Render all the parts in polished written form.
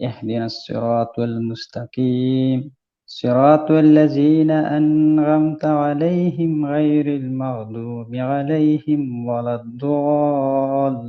اهدنا الصراط المستقيم صراط الذين أنعمت عليهم غير المغضوب عليهم ولا الضالين.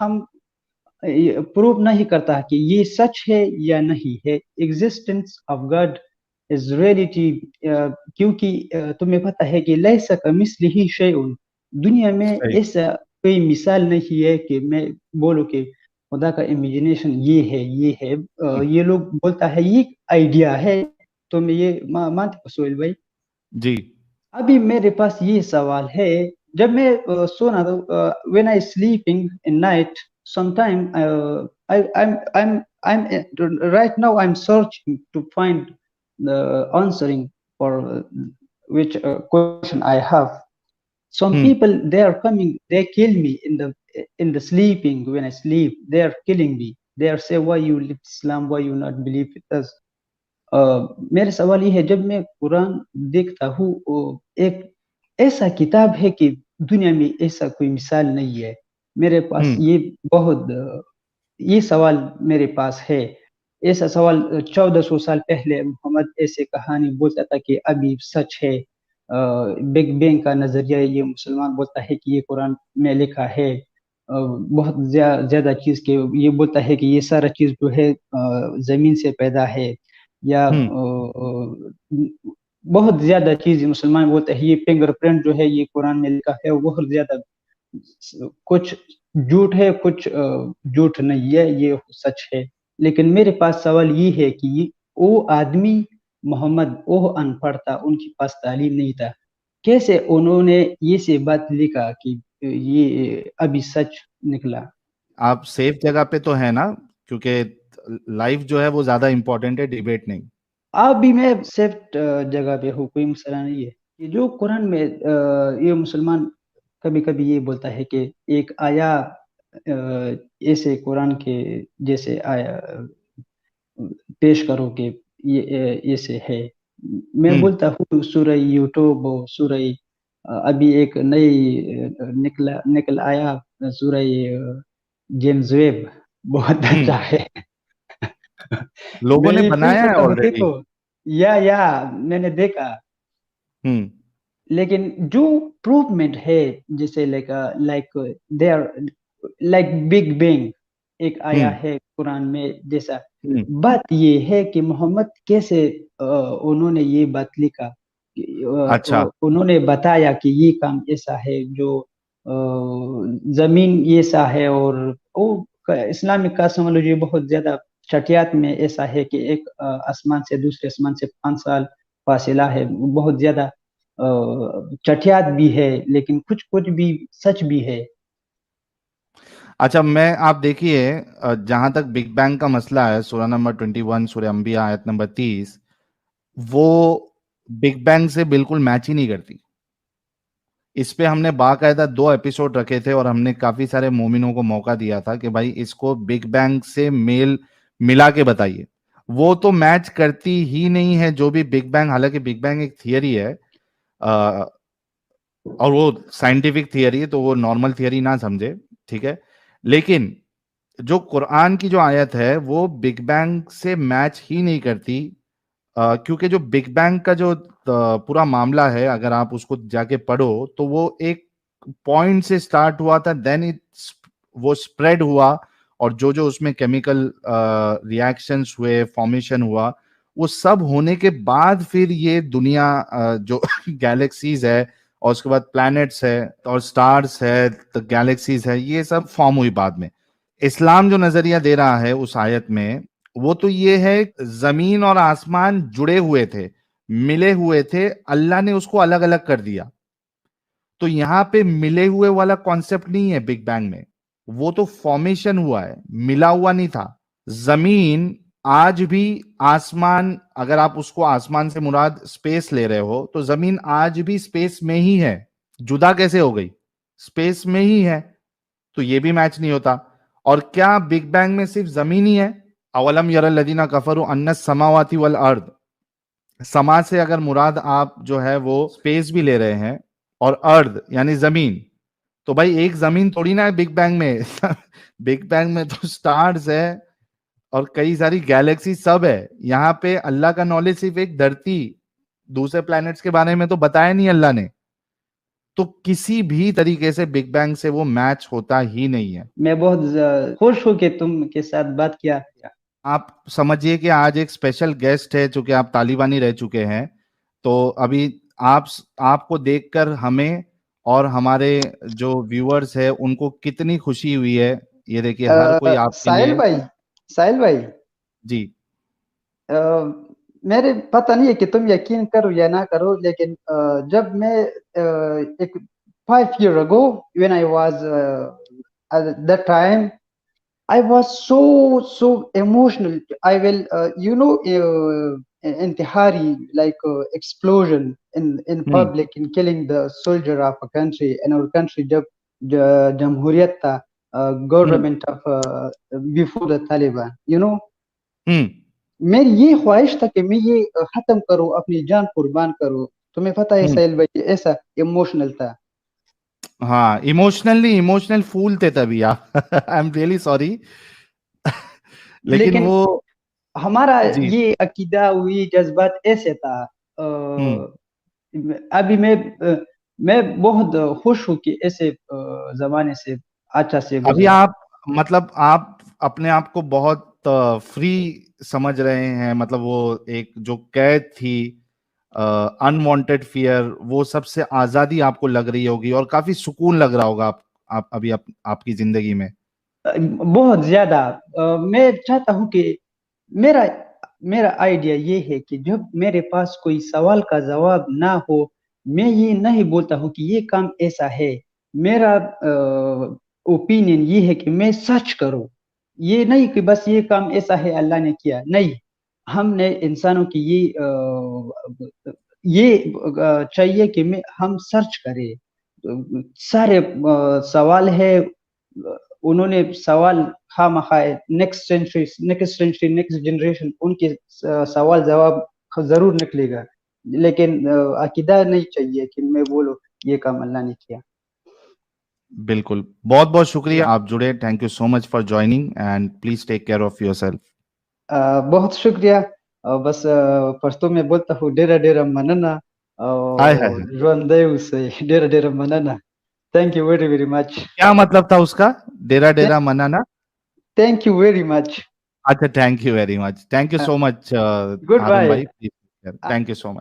ہم پروو نہیں کرتا کہ یہ سچ ہے یا نہیں ہے. Existence of God is reality, کیونکہ تمہیں پتہ ہے کہ لیس کمثلہ شیء, دنیا میں صحیح. ایسا کوئی مثال نہیں ہے کہ میں بولوں کہ خدا کا امیجنیشن یہ ہے یہ ہے. یہ لوگ بولتا ہے یہ آئیڈیا ہے. تو میں یہ مانتے ہو سہیل بھائی؟ جی. ابھی میرے پاس یہ سوال ہے, جب میں سونا تھا, when I sleeping in night, sometime I'm right now I'm searching to find the answering for which question I have. Some people, they are coming, they kill me in the sleeping. When I sleep, they are killing me. They are say, why you leave Islam, why you not believe with us. میرا سوال یہ ہے, جب میں قرآن دیکھتا ہوں, ایک ایسا کتاب ہے کہ دنیا میں ایسا کوئی مثال نہیں ہے. میرے پاس یہ سوال میرے پاس ہے. ایسا سوال 1400 سال پہلے محمد ایسے کہانی بولتا تھا کہ ابھی سچ ہے. بگ بینگ کا نظریہ یہ مسلمان بولتا ہے کہ یہ قرآن میں لکھا ہے. بہت زیادہ چیز کے یہ بولتا ہے کہ یہ سارا چیز جو ہے زمین سے پیدا ہے, یا بہت زیادہ چیز مسلمان بولتے ہیں. یہ فنگر پرنٹ جو ہے یہ قرآن میں لکھا ہے, بہت زیادہ کچھ جھوٹ ہے کچھ جھوٹ نہیں ہے, یہ سچ ہے. لیکن میرے پاس سوال یہ ہے کہ وہ آدمی محمد, وہ ان پڑھ تھا, ان کے پاس تعلیم نہیں تھا, کیسے انہوں نے یہ سے بات لکھا کہ یہ ابھی سچ نکلا؟ آپ سیف جگہ پہ تو ہے نا, کیونکہ لائف جو ہے وہ زیادہ امپورٹنٹ ہے, ڈیبیٹ نہیں. اب بھی میں سیف جگہ پہ ہوں, کوئی مسئلہ نہیں ہے. کہ جو قرآن میں یہ مسلمان کبھی کبھی یہ بولتا ہے کہ ایک آیا ایسے قرآن کے جیسے آیا پیش کرو کہ یہ ایسے ہے. میں بولتا ہوں سورہ یوٹیوب, سورہ ابھی ایک نئی نکل آیا سورہ جیمز ویب, بہت اچھا ہے. لوگوں نے بنایا ہے آلریڈی, یا میں نے دیکھا. لیکن جو پروومنٹ ہے جیسے like they are like big bang ایک آیا ہے قرآن میں جیسا, بات یہ ہے کہ محمد کیسے انہوں نے یہ بات لکھا, انہوں نے بتایا کہ یہ کام ایسا ہے, جو زمین ایسا ہے. اور اسلامک کاسمولوجی بہت زیادہ چٹیات میں ایسا ہے کہ ایک آسمان سے دوسرے آسمان سے 5 سال فاصلہ ہے, بہت زیادہ چٹیات بھی ہے, لیکن کچھ بھی سچ بھی ہے. اچھا, آپ دیکھیے جہاں تک بگ بینگ کا مسئلہ ہے, سورہ نمبر 21 سورہ انبیاء آیت نمبر 30, وہ بگ بینگ سے بالکل میچ ہی نہیں کرتی. اس پہ ہم نے باقاعدہ 2 ایپیسوڈ رکھے تھے, اور ہم نے کافی سارے مومنوں کو موقع دیا تھا کہ بھائی اس کو بگ بینگ سے ملا کے بتائیے. وہ تو میچ کرتی ہی نہیں ہے. جو بھی بگ بینگ, حالانکہ بگ بینگ ایک تھیوری ہے اور وہ سائنٹیفک تھیوری ہے, تو وہ نارمل تھیوری نہ سمجھے, ٹھیک ہے. لیکن جو قرآن کی جو آیت ہے وہ بگ بینگ سے میچ ہی نہیں کرتی, کیونکہ جو بگ بینگ کا جو پورا معاملہ ہے, اگر آپ اس کو جا کے پڑھو تو وہ ایک پوائنٹ سے سٹارٹ ہوا تھا, دین وہ سپریڈ ہوا, اور جو اس میں کیمیکل ریاکشنز ہوئے, فارمیشن ہوا, وہ سب ہونے کے بعد پھر یہ دنیا جو گیلیکسیز ہے, اور اس کے بعد پلانٹس ہے, اور سٹارز ہے, گیلیکسیز ہے, یہ سب فارم ہوئی بعد میں. اسلام جو نظریہ دے رہا ہے اس آیت میں, وہ تو یہ ہے زمین اور آسمان جڑے ہوئے تھے, ملے ہوئے تھے, اللہ نے اس کو الگ الگ کر دیا. تو یہاں پہ ملے ہوئے والا کانسیپٹ نہیں ہے بگ بینگ میں, وہ تو فارمیشن ہوا ہے, ملا ہوا نہیں تھا. زمین آج بھی, آسمان, اگر آپ اس کو آسمان سے مراد اسپیس لے رہے ہو, تو زمین آج بھی اسپیس میں ہی ہے. جدا کیسے ہو گئی؟ اسپیس میں ہی ہے. تو یہ بھی میچ نہیں ہوتا. اور کیا بگ بینگ میں صرف زمین ہی ہے؟ اولم یر الذین کفروا ان السماوات والارض, سما سے اگر مراد آپ جو ہے وہ اسپیس بھی لے رہے ہیں, اور ارض یعنی زمین, تو بھائی ایک زمین تھوڑی نا ہے بگ بینگ میں. بگ بینگ میں تو سٹارز ہے اور کئی ساری گیلیکسی سب ہے. یہاں پہ اللہ کا نالج صرف ایک دھرتی, دوسرے پلانٹس کے بارے میں تو بتایا نہیں اللہ نے. تو کسی بھی طریقے سے بگ بینگ سے وہ میچ ہوتا ہی نہیں ہے. میں بہت خوش ہوں کہ تم کے ساتھ بات کیا. آپ سمجھیے کہ آج ایک اسپیشل گیسٹ ہے چونکہ آپ طالبانی رہ چکے ہیں, تو ابھی آپ کو دیکھ کر ہمیں اور ہمارے جو ویورز ہے ان کو کتنی خوشی ہوئی ہے. یہ دیکھیے ہر کوئی آپ کے لیے. ساحل بھائی, جی میرے پتہ نہیں ہے کہ تم یقین کرو یا نہ کرو, لیکن جب میں ایک 5 years ago when I was at that time I was so emotional. I will intihari, like explosion in public in killing the soldier of a country. In our country jab jamhuriyat tha, government of before the Taliban, میری یہ خواہش تھا کہ میں یہ ختم کروں, اپنی جان قربان کروں. تمہیں پتہ ہے سہیل بھائی ایسا ایموشنل تھا. ہاں ایموشنل فول تھے تبھی آپ. I am really sorry. لیکن وہ ہمارا یہ عقیدہ ہوئی جذبات ایسے تھا. ابھی میں بہت خوش ہوں کہ ایسے زمانے سے اچھا سے ابھی آپ مطلب آپ اپنے آپ کو بہت فری سمجھ رہے ہیں, مطلب وہ ایک جو قید تھی انوانٹیڈ فیئر, وہ سب سے آزادی آپ کو لگ رہی ہوگی اور کافی سکون لگ رہا ہوگا آپ ابھی آپ کی زندگی میں. بہت زیادہ. میں چاہتا ہوں کہ میرا آئیڈیا یہ ہے کہ جب میرے پاس کوئی سوال کا جواب نہ ہو, میں یہ نہیں بولتا ہوں کہ یہ کام ایسا ہے. میرا اوپینین یہ ہے کہ میں سرچ کروں. یہ نہیں کہ بس یہ کام ایسا ہے اللہ نے کیا, نہیں. ہم نے انسانوں کی یہ چاہیے کہ ہم سرچ کریں. سارے سوال ہے, انہوں نے سوال خواہ مخواہ نیکسٹ سینچری نیکسٹ جنریشن ان کے سوال جواب ضرور نکلے گا, لیکن عقیدہ نہیں چاہیے کہ میں بولوں یہ کام اللہ نے کیا. بالکل, بہت بہت شکریہ آپ جڑے. Thank you so much for joining and please take care of your self. بہت شکریہ. بس پرستوں میں بولتا ہوں ڈیرا ڈیرا مننا, ڈیرا ڈیرا مننا. Thank you very very much. کیا مطلب تھا اس کا, ڈیرا ڈیرا منانا؟ Thank you very much. اچھا, thank you very much. Thank you so much goodbye. Thank you so much.